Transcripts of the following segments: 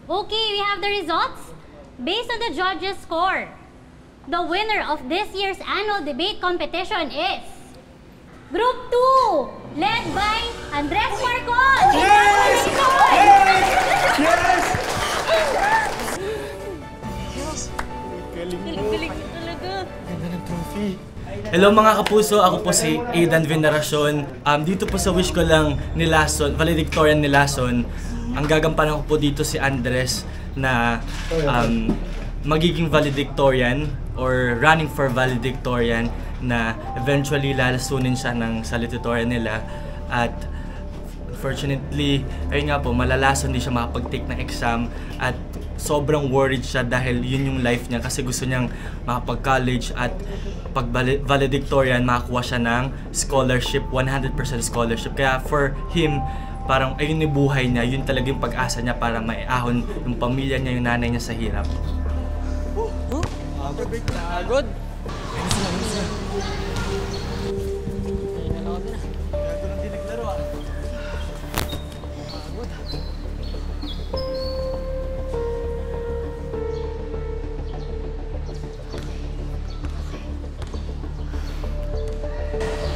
Okay, we have the results. Based on the judges' score, the winner of this year's annual debate competition is Group 2, led by Andres Marcon! Yes! Yes! Yes! Galing talaga. Ganda ng trophy. Hello mga kapuso, ako po si Aidan Veneracion. Dito po sa Wish Ko Lang Nilason, valedictorian Nilason, ang gagampanan ko po dito si Andres na magiging valedictorian or running for valedictorian na eventually lalasunin siya ng salutatorian nila. At unfortunately, ayun nga po, malalason din siya makapag-take ng exam at sobrang worried siya dahil yun yung life niya kasi gusto niyang makapag-college at pag valedictorian makakuha siya ng scholarship, 100% scholarship. Kaya for him, parang ayun yung buhay niya, yun talaga yung pag-asa niya para maiahon yung pamilya niya, yung nanay niya sa hirap. Good.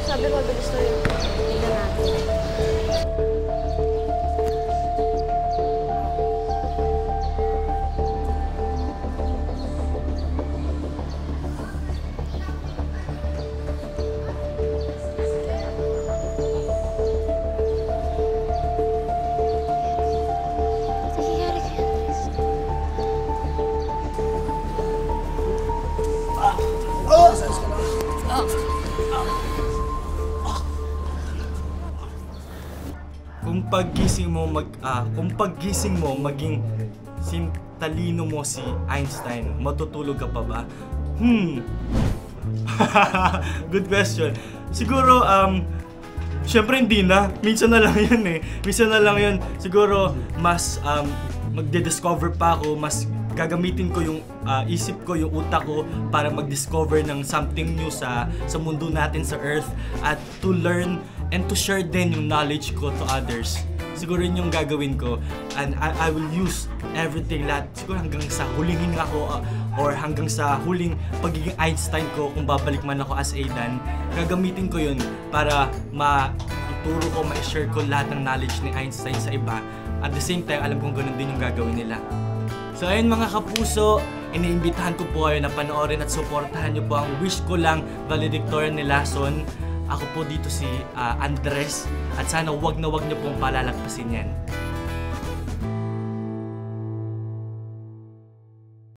Sabi ko, bilis na yun. Tingnan natin. Kung paggising mo maging talino mo si Einstein, matutulog ka pa ba? Good question. Siguro syempre hindi na. Minsan na lang yun eh. Minsan na lang yun. Siguro mas magde-discover pa ako, mas gagamitin ko yung isip ko, yung utak ko para mag-discover ng something new sa mundo natin sa Earth at to learn and to share din yung knowledge ko to others. Siguro yun yung gagawin ko and I will use everything, lahat. Siguro hanggang sa huling hininga ko or hanggang sa huling pagiging Einstein ko, kung babalik man ako as Aidan, gagamitin ko yun para ma-ituro ko, ma-share ko lahat ng knowledge ni Einstein sa iba. At the same time, alam kong ganun din yung gagawin nila. So ayun mga kapuso, iniimbitahan ko po kayo na panoorin at suportahan nyo po ang Wish Ko Lang valedictorian Nilason. Ako po dito si Andres at sana wag na wag niyo pong palalagpasin yan.